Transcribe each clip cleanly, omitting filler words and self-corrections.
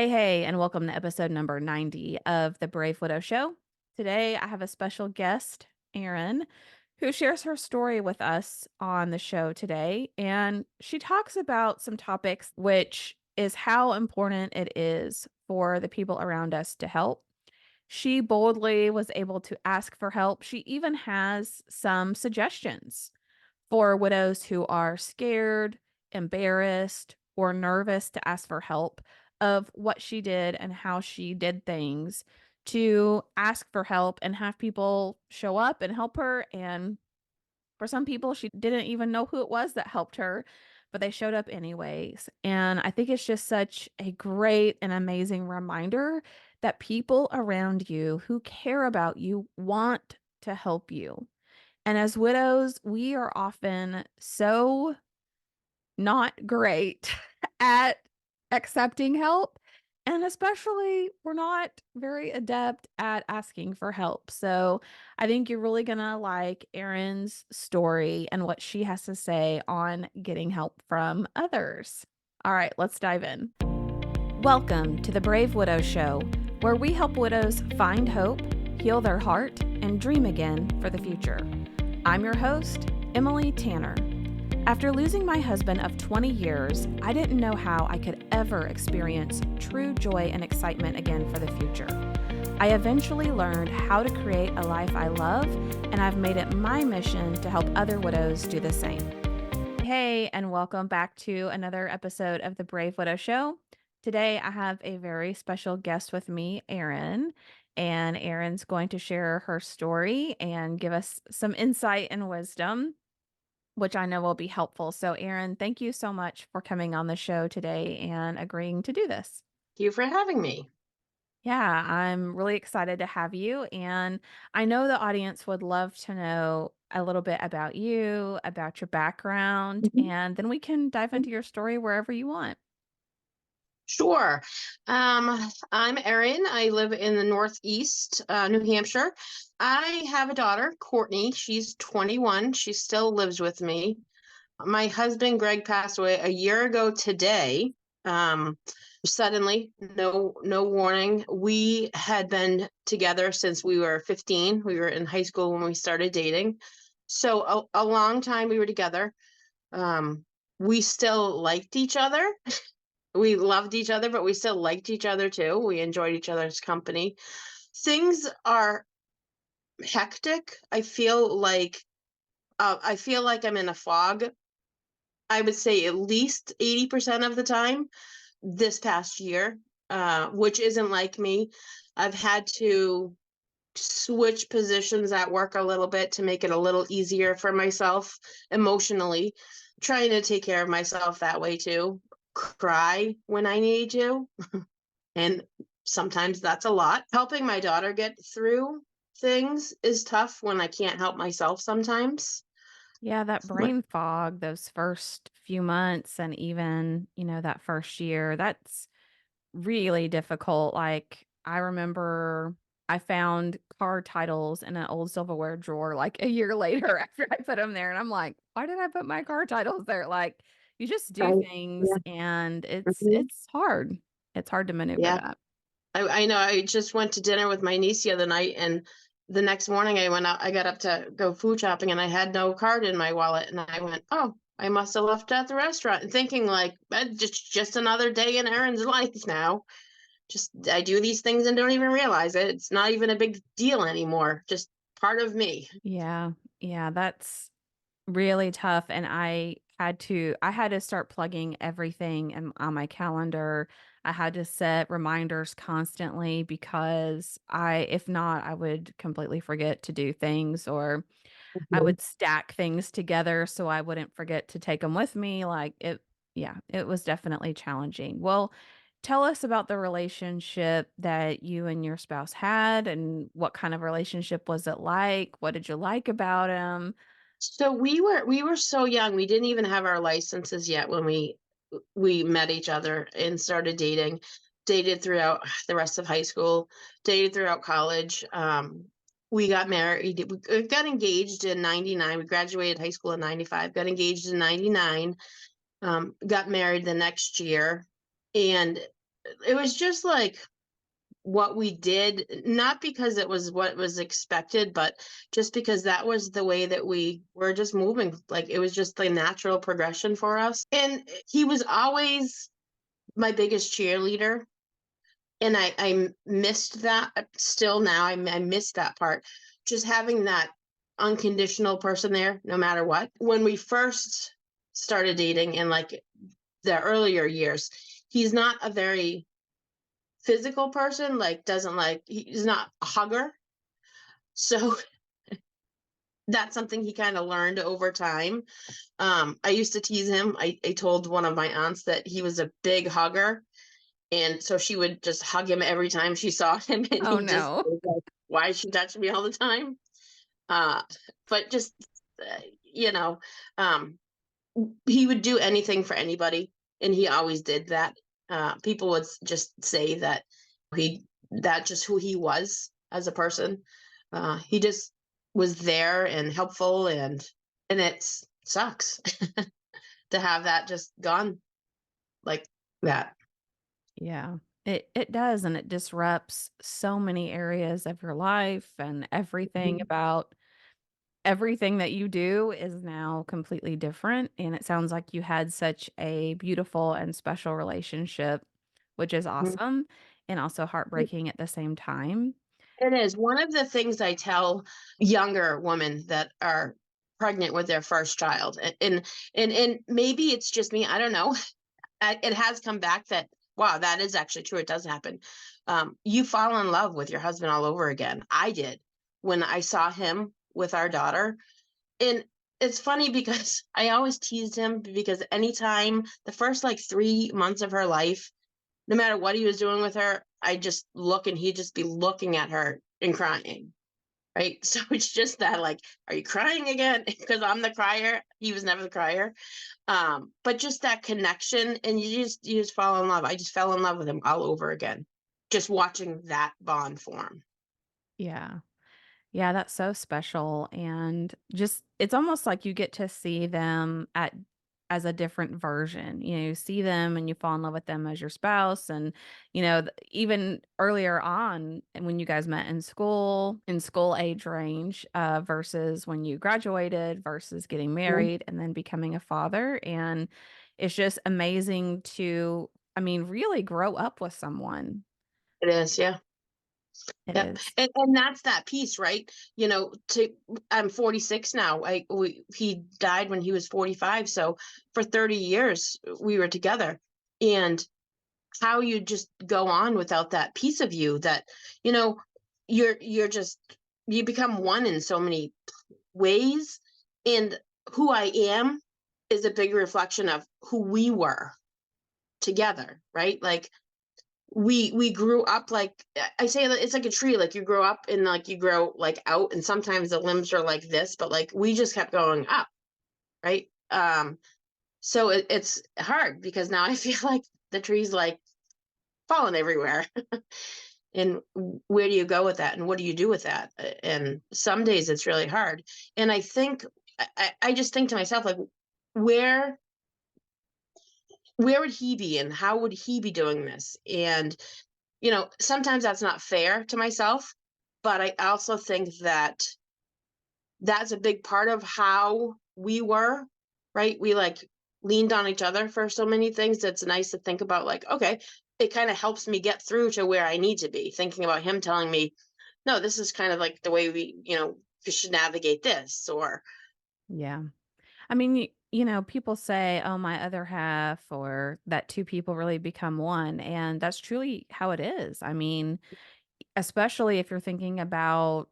Hey, and welcome to episode number 90 of the Brave Widow Show. Today, I have a special guest, Erin, who shares her story with us on the show today. And she talks about some topics, which is how important it is for the people around us to help. She boldly was able to ask for help. She even has some suggestions for widows who are scared, embarrassed, or nervous to ask for help of what she did and how she did things to ask for help and have people show up and help her. And for some people, she didn't even know who it was that helped her, but they showed up anyways. And I think it's just such a great and amazing reminder that people around you who care about you want to help you. And as widows, we are often so not great at accepting help. And especially, we're not very adept at asking for help. So I think you're really going to like Erin's story and what she has to say on getting help from others. All right, let's dive in. Welcome to the Brave Widow Show, where we help widows find hope, heal their heart, and dream again for the future. I'm your host, Emily Tanner. After losing my husband of 20 years, I didn't know how I could ever experience true joy and excitement again for the future. I eventually learned how to create a life I love, and I've made it my mission to help other widows do the same. Hey, and welcome back to another episode of the Brave Widow Show. Today, I have a very special guest with me, Erin, and Erin's going to share her story and give us some insight and wisdom, which I know will be helpful. So, Erin, thank you so much for coming on the show today and agreeing to do this. Thank you for having me. Yeah, I'm really excited to have you. And I know the audience would love to know a little bit about you, about your background, Mhm. and then we can dive into your story wherever you want. Sure. I'm Erin. I live in the Northeast, New Hampshire. I have a daughter, Courtney. She's 21. She still lives with me. My husband, Greg, passed away a year ago today. Um, Suddenly, no warning. We had been together since we were 15. We were in high school when we started dating. So a long time we were together. Um, we still liked each other. We loved each other, but we still liked each other too. We enjoyed each other's company. Things are hectic. I feel like I'm in a fog. I would say at least 80% of the time this past year, which isn't like me. I've had to switch positions at work a little bit to make it a little easier for myself emotionally, trying to take care of myself that way too. Cry when I need to, and sometimes that's a lot. Helping my daughter get through things is tough when I can't help myself sometimes. Yeah, that But brain fog, those first few months, and even, that first year, that's really difficult. Like, I remember I found car titles in an old silverware drawer like a year later after I put them there. And I'm like, why did I put my car titles there? Like, you just do I, things yeah, and it's mhm, it's hard. It's hard to maneuver yeah. that. I know. I just went to dinner with my niece the other night, and the next morning I went out. I got up to go food shopping, and I had no card in my wallet. And I went, "Oh, I must have left it at the restaurant." And thinking like, just another day in Erin's life now. Just I do these things and don't even realize it. It's not even a big deal anymore. Just part of me. Yeah. Yeah, that's really tough, and I had to start plugging everything in on my calendar. I had to set reminders constantly because if not, I would completely forget to do things, or I Mhm. would stack things together so I wouldn't forget to take them with me, yeah, it was definitely challenging. Well, tell us about the relationship that you and your spouse had, and what kind of relationship was it like? What did you like about him? So we were so young. We didn't even have our licenses yet when we met each other and started dating. Dated throughout the rest of high school, dated throughout college. We got married. We got engaged in 99. We graduated high school in 95, got engaged in 99, got married the next year. And it was just like what we did, not because it was what was expected, but just because that was the way that we were just moving. Like it was just the natural progression for us. And he was always my biggest cheerleader. And I missed that still now. I miss that part. Just having that unconditional person there, no matter what. When we first started dating in like the earlier years, he's not a very physical person, like doesn't like he's not a hugger. So that's something he kind of learned over time. I used to tease him. I told one of my aunts that he was a big hugger. And so she would just hug him every time she saw him. And Oh, he just no. was like, why is she touching me all the time? Uh, but just, you know, um, he would do anything for anybody. And he always did that. People would just say that he, that's just who he was as a person. He just was there and helpful, and it sucks to have that just gone like that. Yeah. It does, and it disrupts so many areas of your life, and everything Mhm. about everything that you do is now completely different, and it sounds like you had such a beautiful and special relationship, which is Mhm. awesome, and also heartbreaking at the same time. It is one of the things I tell younger women that are pregnant with their first child, and maybe it's just me. I don't know. It has come back that wow, that is actually true. It does happen. You fall in love with your husband all over again. I did when I saw him with our daughter, and it's funny because I always teased him because anytime the first like 3 months of her life, no matter what he was doing with her, I just look and he'd just be looking at her and crying. Right. So it's just that like, are you crying again? Because I'm the crier. He was never the crier. But just that connection and you just fall in love. I just fell in love with him all over again. Just watching that bond form. Yeah. Yeah, that's so special, and just it's almost like you get to see them at as a different version. You see them and you fall in love with them as your spouse, and even earlier on and when you guys met in school age range, versus when you graduated versus getting Mhm. married and then becoming a father, and it's just amazing to, I mean, really grow up with someone. It is, yeah. It Yep. is. And that's that piece, right? To I'm 46 now. He died when he was 45. So for 30 years we were together. And how you just go on without that piece of you that, you know, you're just you become one in so many ways. And who I am is a big reflection of who we were together, right? Like we grew up like I say that it's like a tree, like you grow up and like you grow like out and sometimes the limbs are like this, but like we just kept going up, right? So it's hard because now I feel like the tree's like falling everywhere. And where do you go with that and what do you do with that? And some days it's really hard. And I think I just think to myself like where where would he be and how would he be doing this? And sometimes that's not fair to myself, but I also think that that's a big part of how we were, right? We like leaned on each other for so many things. It's nice to think about, like, okay, it kind of helps me get through to where I need to be. Thinking about him telling me, no, this is kind of like the way we should navigate this, or, Yeah. I mean, people say, "Oh, my other half," or that two people really become one, and that's truly how it is. I mean, especially if you're thinking about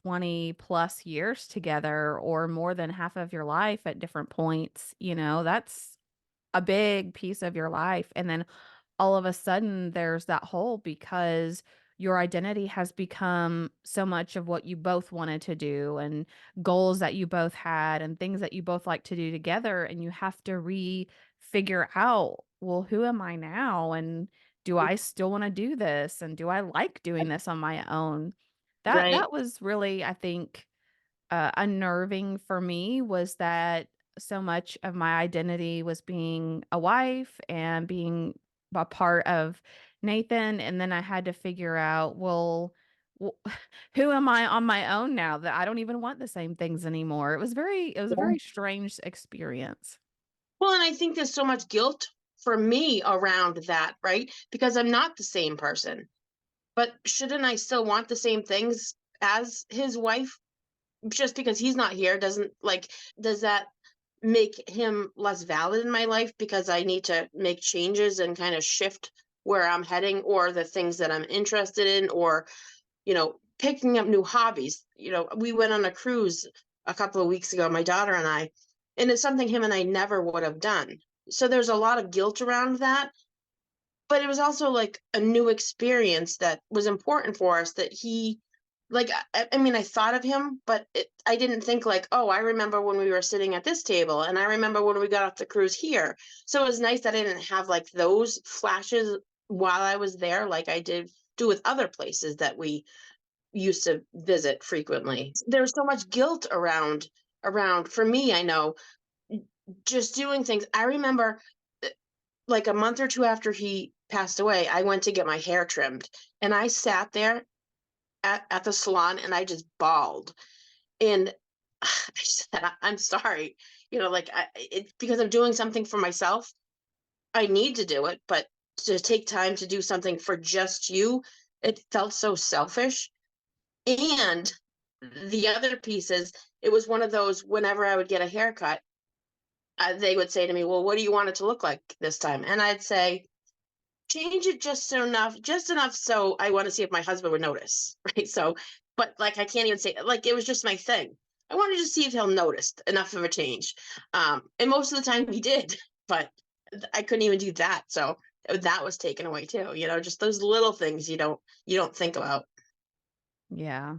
20 plus years together or more than half of your life at different points, that's a big piece of your life. And then all of a sudden there's that hole because your identity has become so much of what you both wanted to do and goals that you both had and things that you both like to do together, and you have to figure out, well, who am I now, and do I still want to do this, and do I like doing this on my own? right, That was really, I think, unnerving for me, was that so much of my identity was being a wife and being a part of Nathan, and then I had to figure out, well, w who am I on my own now that I don't even want the same things anymore? It was a very strange experience. Well, and I think there's so much guilt for me around that, right? Because I'm not the same person. But shouldn't I still want the same things as his wife? Just because he's not here doesn't like, does that make him less valid in my life because I need to make changes and kind of shift where I'm heading or the things that I'm interested in or, picking up new hobbies. We went on a cruise a couple of weeks ago, my daughter and I, and it's something him and I never would have done. So there's a lot of guilt around that, but it was also like a new experience that was important for us that he like I mean I thought of him, but I didn't think like, oh, I remember when we were sitting at this table and I remember when we got off the cruise here. So it was nice that I didn't have like those flashes while I was there like I did do with other places that we used to visit frequently. There's so much guilt around for me, I know, just doing things. I remember like a month or 2 after he passed away, I went to get my hair trimmed, and I sat there at the salon and I just bawled, and I said, I'm sorry," like, it's because I'm doing something for myself. I need to do it, but to take time to do something for just you, it felt so selfish, and the other piece is, it was one of those whenever I would get a haircut, they would say to me, "Well, what do you want it to look like this time?" And I'd say, change it just enough so I wanna see if my husband would notice, right? So but, like, I can't even say like, it was just my thing. I wanted to see if he'll notice enough of a change, and most of the time he did, but I couldn't even do that, so that was taken away too, just those little things you don't think about. Yeah.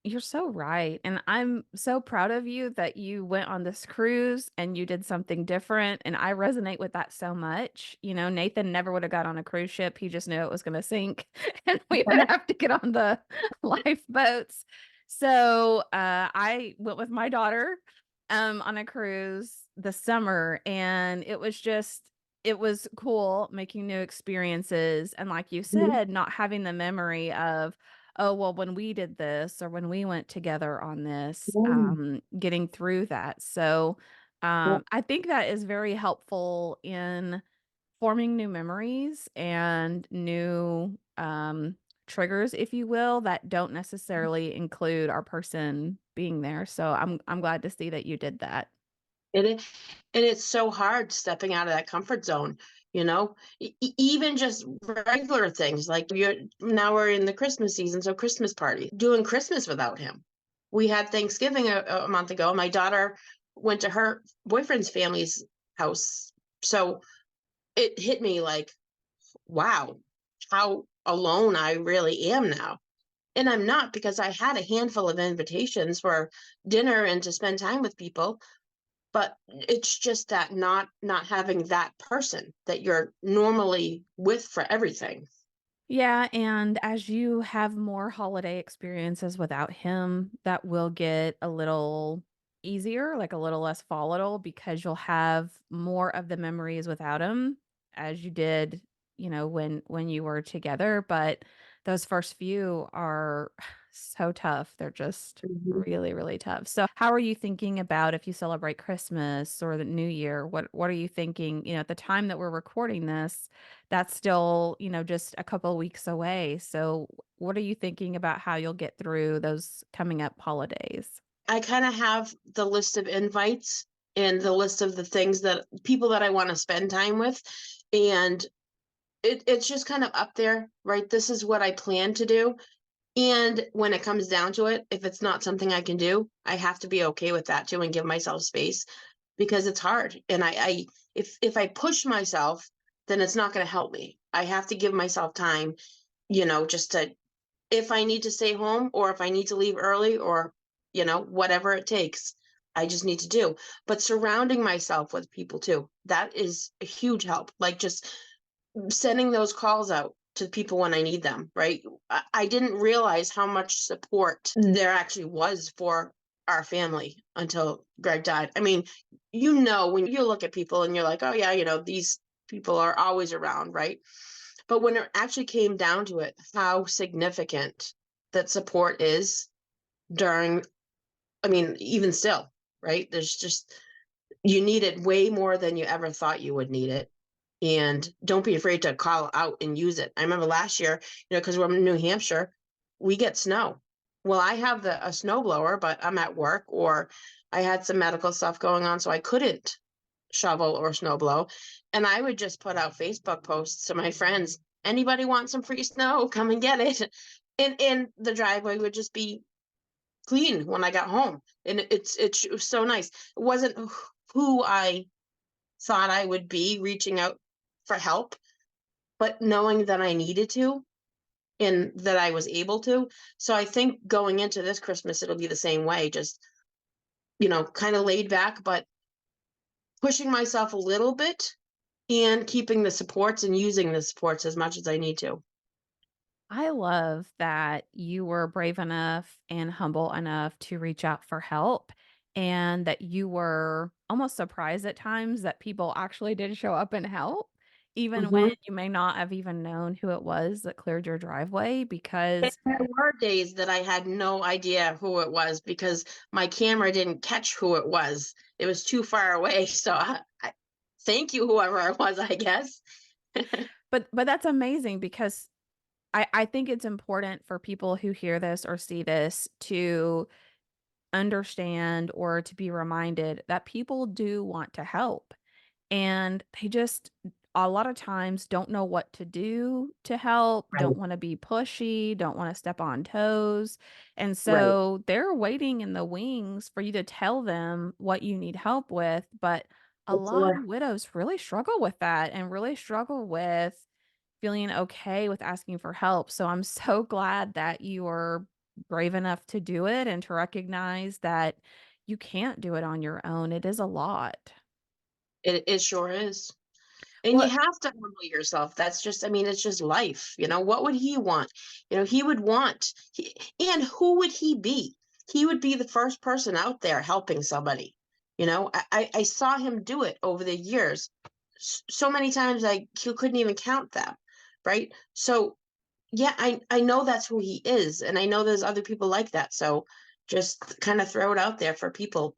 You're so right, and I'm so proud of you that you went on this cruise and you did something different, and I resonate with that so much. Nathan never would have got on a cruise ship, he just knew it was gonna sink, and we would have to get on the lifeboats. So, I went with my daughter, on a cruise this summer, and it was cool making new experiences, and like you Mhm. said, not having the memory of, "Oh, well, when we did this or when we went together on this," Yeah, getting through that. So, yeah. I think that is very helpful in forming new memories and new, triggers, if you will, that don't necessarily include our person being there. So I'm glad to see that you did that. It is, and it's so hard stepping out of that comfort zone, you know? Even just regular things like now we're in the Christmas season, so Christmas party, doing Christmas without him. We had Thanksgiving a month ago. My daughter went to her boyfriend's family's house. So it hit me like, wow, how alone I really am now. And I'm not because I had a handful of invitations for dinner and to spend time with people, but it's just that not having that person that you're normally with for everything. Yeah, and as you have more holiday experiences without him, that will get a little easier, like a little less volatile because you'll have more of the memories without him as you did, when you were together, but those first few are so tough. They're just Mhm. really, really tough. So, how are you thinking about if you celebrate Christmas or the New Year? What are you thinking, at the time that we're recording this? That's still, just a couple weeks away. So, what are you thinking about how you'll get through those coming up holidays? I kind of have the list of invites and the list of the things that people that I want to spend time with. And it's just kind of up there, right? This is what I plan to do. And when it comes down to it, if it's not something I can do, I have to be okay with that too and give myself space because it's hard. And if I push myself, then it's not going to help me. I have to give myself time, just to, if I need to stay home or if I need to leave early or, whatever it takes, I just need to do. But surrounding myself with people too, that is a huge help. Like just sending those calls out to people when I need them, right? I didn't realize how much support there actually was for our family until Greg died. I mean, when you look at people and you're like, oh, yeah, these. people are always around, right? But when it actually came down to it, how significant that support is during, I mean, even still, right? There's just, you need it way more than you ever thought you would need it. And don't be afraid to call out and use it. I remember last year, because we're in New Hampshire, we get snow. Well, I have a snow blower, but I'm at work, or I had some medical stuff going on, so I couldn't shovel or snow blow. And I would just put out Facebook posts to my friends. Anybody want some free snow? Come and get it. And the driveway would just be clean when I got home. And it was so nice. It wasn't who I thought I would be reaching out for help, but knowing that I needed to and that I was able to. So I think going into this Christmas, it'll be the same way, just, kind of laid back, but pushing myself a little bit and keeping the supports and using the supports as much as I need to. I love that you were brave enough and humble enough to reach out for help and that you were almost surprised at times that people actually did show up and help, even when Mhm. you may not have even known who it was that cleared your driveway And because there were days that I had no idea who it was because my camera didn't catch who it was. It was too far away. So thank you, whoever it was, I guess. but that's amazing because I think it's important for people who hear this or see this to understand or to be reminded that people do want to help. And they just a lot of times don't know what to do to help, don't Right, wanna be pushy, don't wanna step on toes, and right. so they're waiting in the wings for you to tell them what you need help with, but a For lot of sure. widows really struggle with that and really struggle with feeling okay with asking for help, so I'm so glad that you are brave enough to do it and to recognize that you can't do it on your own, it is a lot. It sure is. And you Well, have to humble yourself. That's just, I mean, it's just life. What would he want? He would want, and who would he be? He would be the first person out there helping somebody. I saw him do it over the years. So many times he couldn't even count them. Right. So yeah, I know that's who he is. And I know there's other people like that. So just kind of throw it out there for people,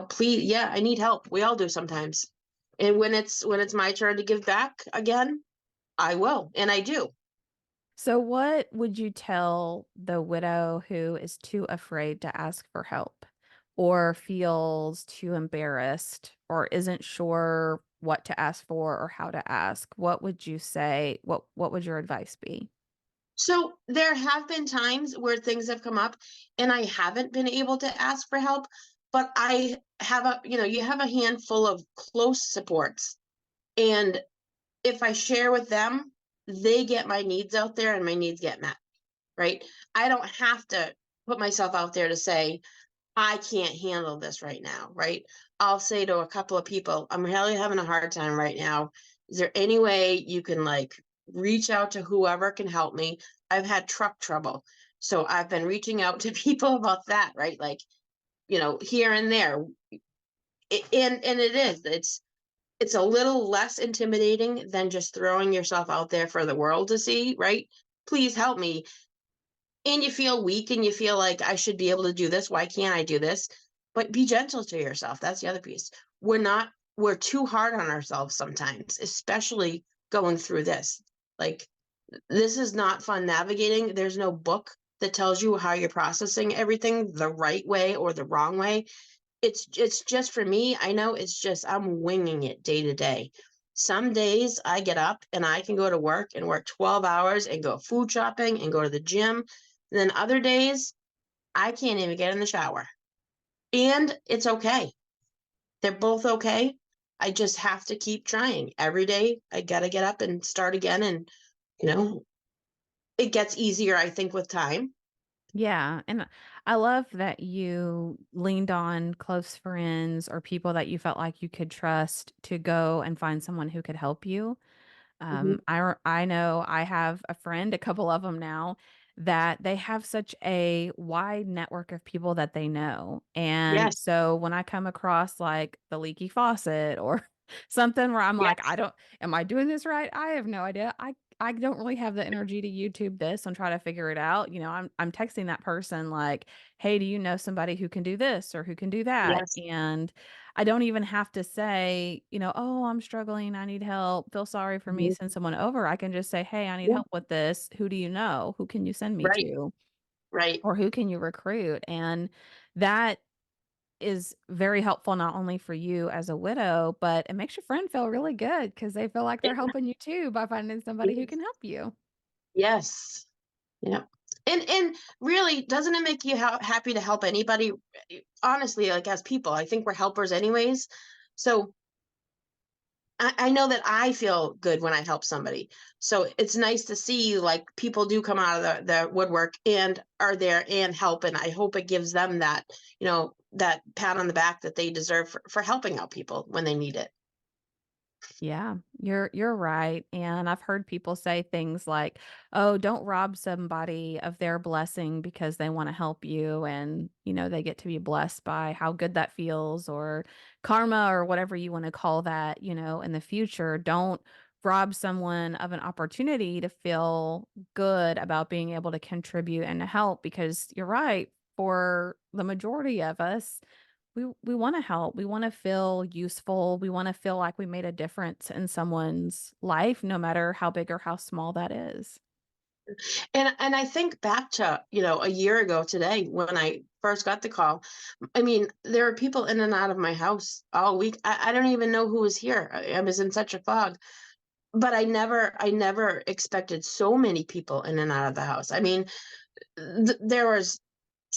please. Yeah, I need help. We all do sometimes. And when it's my turn to give back again, I will, and I do. so what would you tell the widow who is too afraid to ask for help or feels too embarrassed or isn't sure what to ask for or how to ask? What would you say? What would your advice be? So there have been times where things have come up and I haven't been able to ask for help, but I have you have a handful of close supports. And if I share with them, they get my needs out there and my needs get met, right? I don't have to put myself out there to say, I can't handle this right now, right? I'll say to a couple of people, I'm really having a hard time right now. Is there any way you can reach out to whoever can help me? I've had truck trouble. So I've been reaching out to people about that, right? Here and there. And it's a little less intimidating than just throwing yourself out there for the world to see, right? Please help me. And you feel weak and you feel like I should be able to do this. Why can't I do this? But be gentle to yourself. That's the other piece. We're too hard on ourselves sometimes, especially going through this. Like, this is not fun navigating. There's no book that tells you how you're processing everything the right way or the wrong way. It's just for me, I know it's just I'm winging it day to day. Some days I get up and I can go to work and work 12 hours and go food shopping and go to the gym. And then other days I can't even get in the shower. And it's okay. They're both okay. I just have to keep trying. Every day I got to get up and start again, and you know, it gets easier I think with time. Yeah, and I love that you leaned on close friends or people that you felt like you could trust to go and find someone who could help you. Mhm. I know I have a friend, a couple of them now, that they have such a wide network of people that they know, and Yes. so when I come across, like, the leaky faucet or Something where I'm like, Yes. am I doing this right? I have no idea. I don't really have the energy to YouTube this and try to figure it out. I'm texting that person like, "Hey, do you know somebody who can do this or who can do that?" Yes. And I don't even have to say, "Oh, I'm struggling. I need help. Feel sorry for me. Mhm. Send someone over." I can just say, "Hey, I need Yeah. help with this. Who do you know? Who can you send me Right. to? Right. Or who can you recruit?" And that is very helpful not only for you as a widow, but it makes your friend feel really good because they feel like they're Yeah. helping you too by finding somebody who Yes. can help you. Yes. Yeah. And really, doesn't it make you happy to help anybody? Honestly, like as people, I think we're helpers anyways. So I know that I feel good when I help somebody. So it's nice to see like people do come out of the woodwork and are there and help. And I hope it gives them that, that pat on the back that they deserve for helping out people when they need it. Yeah, you're right, and I've heard people say things like, "Oh, don't rob somebody of their blessing because they wanna help you and, they get to be blessed by how good that feels or karma or whatever you wanna call that, in the future. Don't rob someone of an opportunity to feel good about being able to contribute and to help because you're right, for the majority of us, we wanna help, we wanna feel useful, we wanna feel like we made a difference in someone's life, no matter how big or how small that is. And I think back to, a year ago today when I first got the call. I mean, there are people in and out of my house all week. I don't even know who was here. I was in such a fog. But I never expected so many people in and out of the house. I mean, there was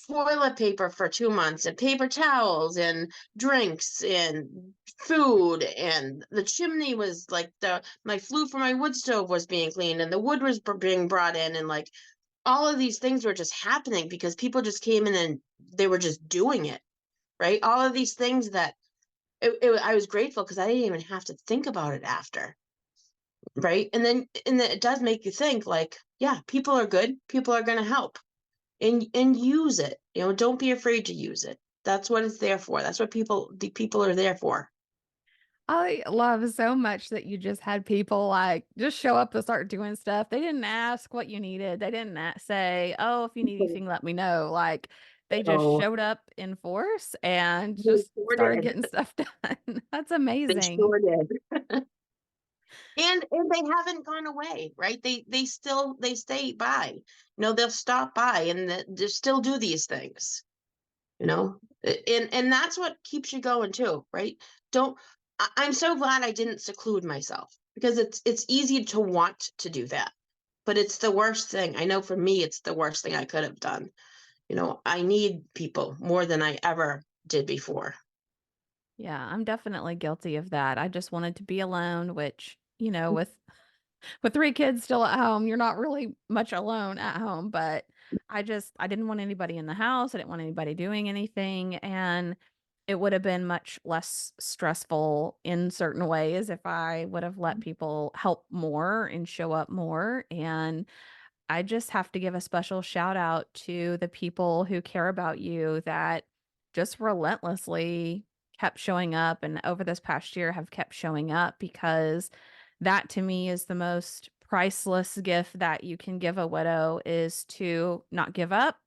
toilet paper for 2 months and paper towels and drinks and food, and the chimney was like my flue for my wood stove was being cleaned and the wood was being brought in, and like all of these things were just happening because people just came in and they were just doing it, right? All of these things that I was grateful because I didn't even have to think about it after. Right? And then it does make you think like, yeah, people are good. People are going to help and use it. Don't be afraid to use it. That's what it's there for. That's what the people are there for. I love so much that you just had people, like, just show up and start doing stuff. They didn't ask what you needed. They didn't say, "Oh, if you need anything, let me know." Like, they just So showed up in force and they just sure started did. getting stuff done. That's They amazing. sure did. And they haven't gone away, right? They stay by. They'll stop by and they still do these things. And that's what keeps you going too, right? Don't I'm so glad I didn't seclude myself because it's easy to want to do that, but it's the worst thing. I know for me it's the worst thing I could have done. I need people more than I ever did before. Yeah, I'm definitely guilty of that. I just wanted to be alone, which, with 3 kids still at home, you're not really much alone at home, but I didn't want anybody in the house, I didn't want anybody doing anything, and it would have been much less stressful in certain ways if I would have let people help more and show up more, and I just have to give a special shout out to the people who care about you that just relentlessly kept showing up and over this past year have kept showing up because that to me is the most priceless gift that you can give a widow is to not give up.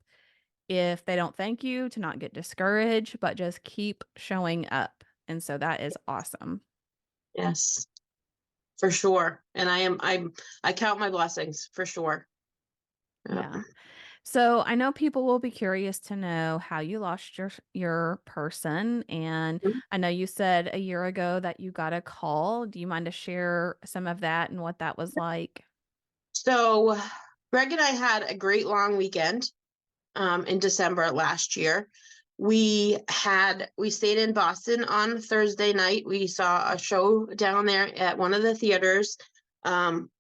If they don't thank you, to not get discouraged, but just keep showing up. And so that is awesome. Yes, for sure. And I count my blessings for sure. Yeah. Yeah. So I know people will be curious to know how you lost your person, and I know you said a year ago that you got a call. Do you mind to share some of that and what that was like? So Greg and I had a great long weekend in December last year. We stayed in Boston on Thursday night. We saw a show down there at one of the theaters.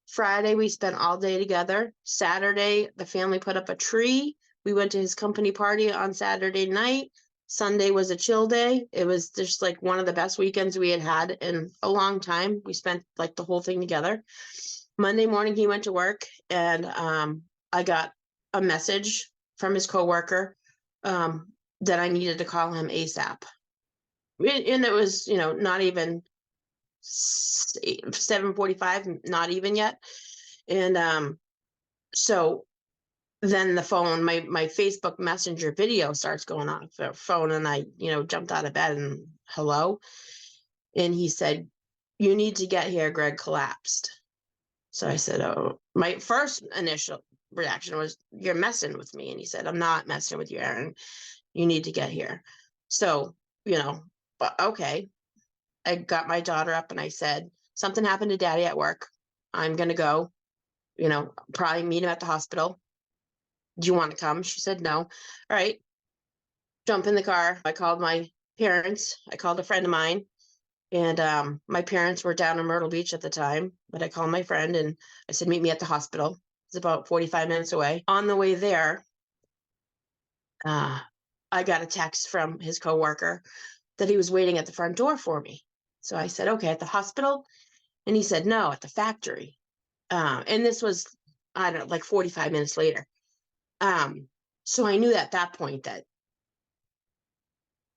Friday we spent all day together. Saturday the family put up a tree. We went to his company party on Saturday night. Sunday was a chill day. It was just like one of the best weekends we had had in a long time. We spent like the whole thing together. Monday morning he went to work, and I got a message from his coworker that I needed to call him ASAP. And it was, not even 7:45, not even yet. And so then the phone, my Facebook Messenger video starts going off the phone, and I, jumped out of bed and hello, and he said, "You need to get here. Greg collapsed." So I said, "Oh," my first initial reaction was, "You're messing with me." And he said, "I'm not messing with you, Erin. You need to get here." So, you know, but okay. I got my daughter up and I said, "Something happened to daddy at work. I'm going to go, probably meet him at the hospital. Do you want to come?" She said, "No." All right. Jump in the car. I called my parents. I called a friend of mine. And my parents were down in Myrtle Beach at the time, but I called my friend and I said, "Meet me at the hospital." It's about 45 minutes away. On the way there, uh, I got a text from his coworker that he was waiting at the front door for me. So I said, "Okay, at the hospital?" And he said, "No, at the factory." And this was, I don't know, like 45 minutes later. Um, so I knew at that point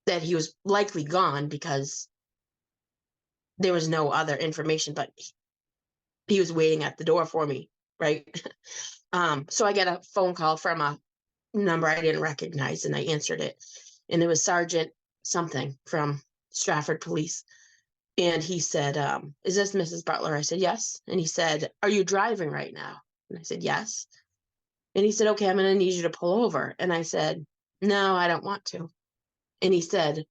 that he was likely gone because there was no other information, but he was waiting at the door for me, right? So I get a phone call from a number I didn't recognize, and I answered it, and it was Sergeant something from Stratford Police. And he said, "Is this Mrs. Butler?" I said, "Yes." And he said, "Are you driving right now?" And I said, "Yes." And he said, "Okay, I'm going to need you to pull over." And I said, "No, I don't want to." And he said,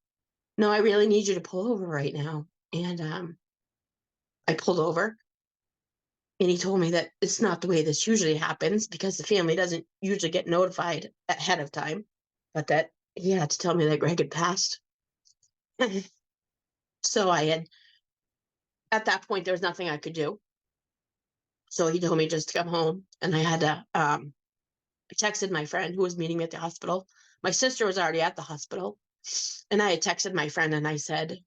"No, I really need you to pull over right now." And I pulled over, and he told me that it's not the way this usually happens because the family doesn't usually get notified ahead of time, but that he had to tell me that Greg had passed. So at that point, there was nothing I could do. So he told me just to come home, and I had to, I texted my friend who was meeting me at the hospital. My sister was already at the hospital, and I had texted my friend and I said,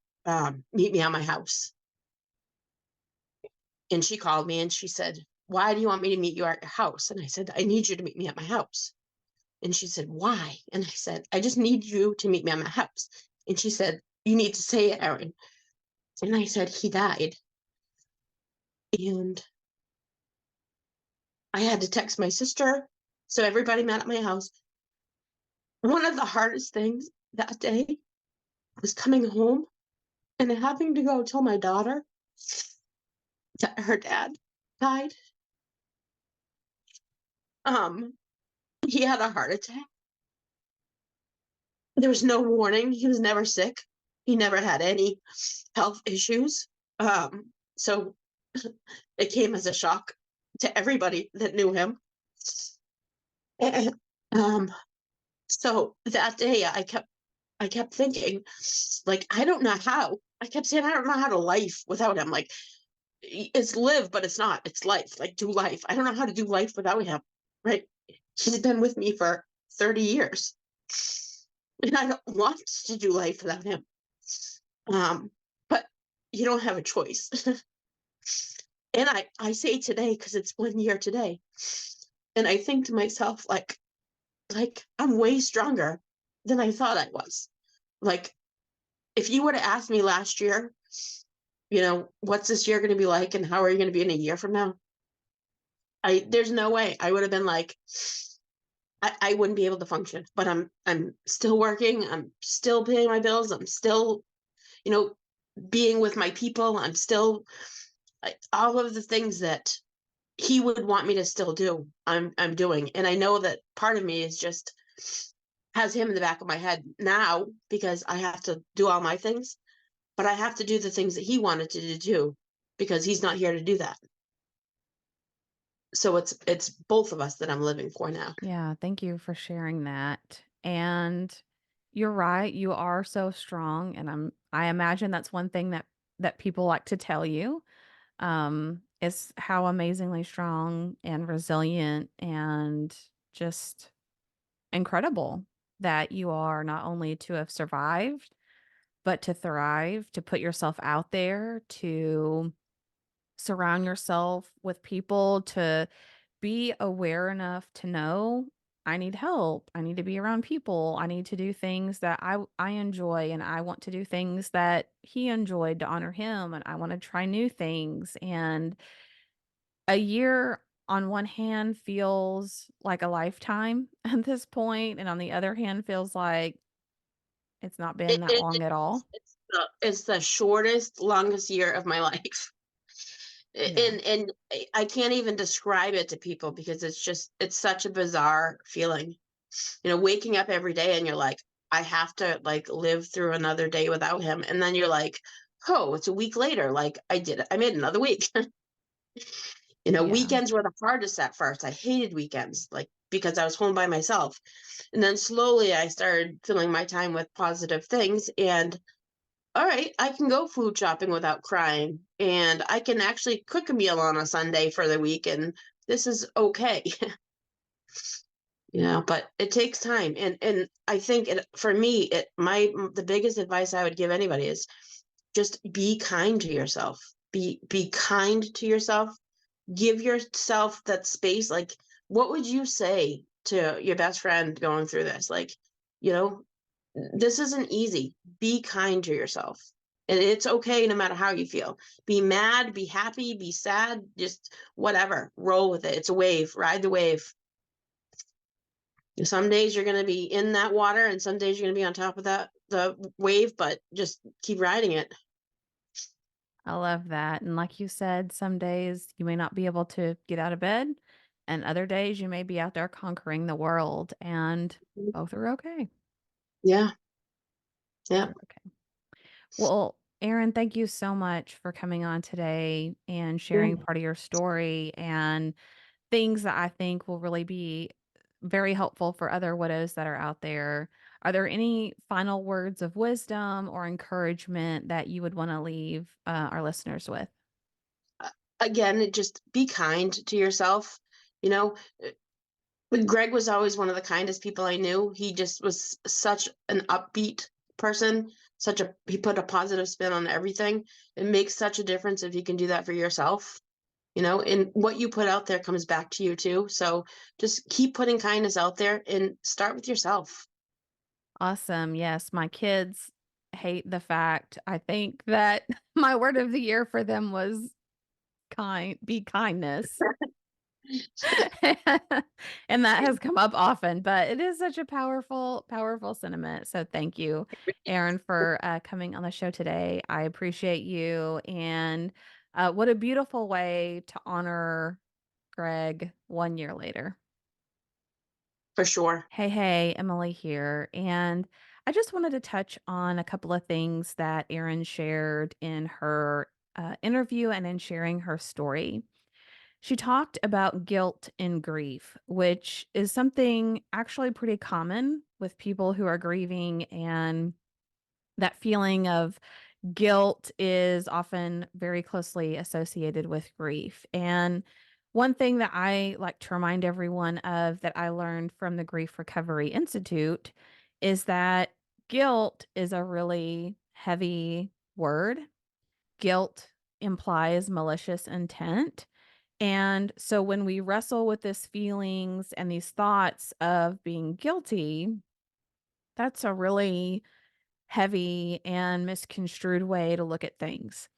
"Meet me at my house." And she called me and she said, "Why do you want me to meet you at your house?" And I said, "I need you to meet me at my house." And she said, "Why?" And I said, "I just need you to meet me at my house." And she said, "You need to say it, Erin." And I said, "He died." And I had to text my sister. So everybody met at my house. One of the hardest things that day was coming home and having to go tell my daughter that her dad died. Um, he had a heart attack. There was no warning. He was never sick. He never had any health issues. So it came as a shock to everybody that knew him. And, so that day I kept thinking, like, I don't know how. I kept saying, I don't know how to life without him. Like, it's live, but it's not. It's life. Like, do life. I don't know how to do life without him. Right? He's been with me for 30 years. And I don't want to do life without him. Um, but you don't have a choice. And I say today because it's 1 year today. And I think to myself, like I'm way stronger than I thought I was. Like, if you would have asked me last year, what's this year going to be like and how are you going to be in a year from now? There's no way I would have been like, I wouldn't be able to function, but I'm still working. I'm still paying my bills. I'm still, you know, being with my people. I'm still all of the things that he would want me to still do. I'm doing, and I know that part of me is just has him in the back of my head now because I have to do all my things, but I have to do the things that he wanted to do too because he's not here to do that. So it's both of us that I'm living for now. Yeah, thank you for sharing that. And you're right, you are so strong, and I imagine that's one thing that people like to tell you, is how amazingly strong and resilient and just incredible that you are, not only to have survived, but to thrive, to put yourself out there, to surround yourself with people, to be aware enough to know I need help. I need to be around people. I need to do things that I enjoy, and I want to do things that he enjoyed to honor him, and I want to try new things. And a year on one hand feels like a lifetime at this point, and on the other hand feels like it's not been that long at all. It's the shortest, longest year of my life. Yeah. And I can't even describe it to people because it's such a bizarre feeling. Waking up every day and you're like, I have to like live through another day without him. And then you're like, oh, it's a week later. Like I did it. I made another week. Yeah. Weekends were the hardest at first. I hated weekends, like because I was home by myself. And then slowly I started filling my time with positive things. And all right, I can go food shopping without crying. And I can actually cook a meal on a Sunday for the week. And this is okay. But it takes time. And I think for me, the biggest advice I would give anybody is just be kind to yourself. Be kind to yourself. Give yourself that space. Like, what would you say to your best friend going through this? Like, you know, this isn't easy. Be kind to yourself. And it's okay no matter how you feel. Be mad, be happy, be sad, just whatever. Roll with it. It's a wave. Ride the wave. Some days you're going to be in that water and some days you're going to be on top of the wave, but just keep riding it. I love that. And like you said, some days you may not be able to get out of bed, and other days you may be out there conquering the world, and both are okay. Yeah. Both Yeah. are okay. Well, Erin, thank you so much for coming on today and sharing Yeah. part of your story and things that I think will really be very helpful for other widows that are out there. Are there any final words of wisdom or encouragement that you would want to leave our listeners with? Again, just be kind to yourself. You know, Greg was always one of the kindest people I knew. He just was such an upbeat person, he put a positive spin on everything. It makes such a difference if you can do that for yourself. And what you put out there comes back to you too. So just keep putting kindness out there and start with yourself. Awesome. Yes, my kids hate the fact I think that my word of the year for them was be kindness. And that has come up often, but it is such a powerful, powerful sentiment. So thank you, Erin, for coming on the show today. I appreciate you. And what a beautiful way to honor Greg 1 year later. For sure. Hey, hey, Emily here. And I just wanted to touch on a couple of things that Erin shared in her interview and in sharing her story. She talked about guilt and grief, which is something actually pretty common with people who are grieving. And that feeling of guilt is often very closely associated with grief. And one thing that I like to remind everyone of that I learned from the Grief Recovery Institute is that guilt is a really heavy word. Guilt implies malicious intent. And so when we wrestle with these feelings and these thoughts of being guilty, that's a really heavy and misconstrued way to look at things.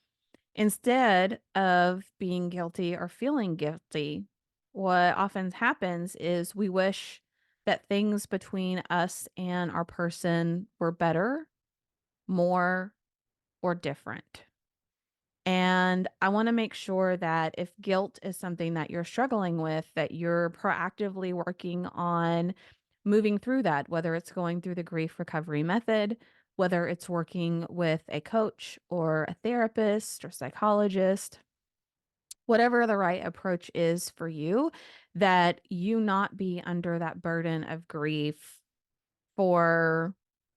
Instead of being guilty or feeling guilty, what often happens is we wish that things between us and our person were better, more, or different. And I want to make sure that if guilt is something that you're struggling with, that you're proactively working on moving through that, whether it's going through the grief recovery method, whether it's working with a coach or a therapist or psychologist, whatever the right approach is for you, that you not be under that burden of grief for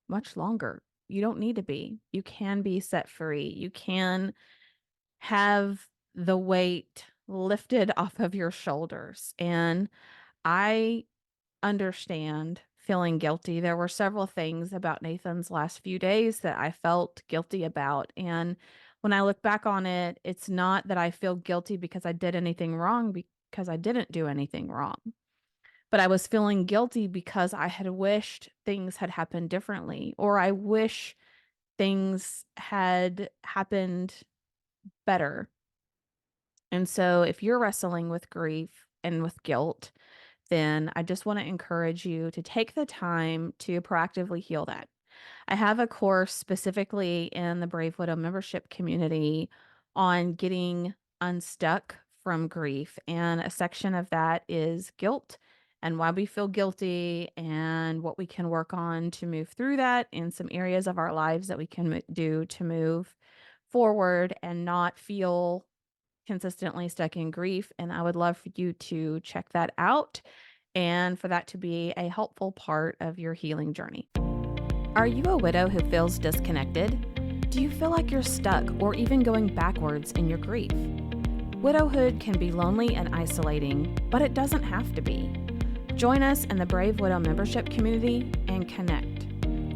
much longer. You don't need to be. You can be set free. You can have the weight lifted off of your shoulders. And I understand feeling guilty. There were several things about Nathan's last few days that I felt guilty about. And when I look back on it, it's not that I feel guilty because I did anything wrong, because I didn't do anything wrong. but I was feeling guilty because I had wished things had happened differently, or I wish things had happened better. And so if you're wrestling with grief and with guilt, then I just want to encourage you to take the time to proactively heal that. I have a course specifically in the Brave Widow membership community on getting unstuck from grief. And a section of that is guilt and why we feel guilty and what we can work on to move through that, and some areas of our lives that we can do to move forward and not feel consistently stuck in grief. And I would love for you to check that out and for that to be a helpful part of your healing journey. Are you a widow who feels disconnected? Do you feel like you're stuck or even going backwards in your grief? Widowhood can be lonely and isolating, but it doesn't have to be. Join us in the Brave Widow membership community and connect.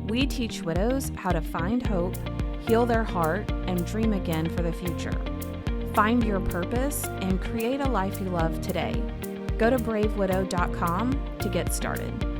We teach widows how to find hope, heal their heart, and dream again for the future. Find your purpose and create a life you love today. Go to bravewidow.com to get started.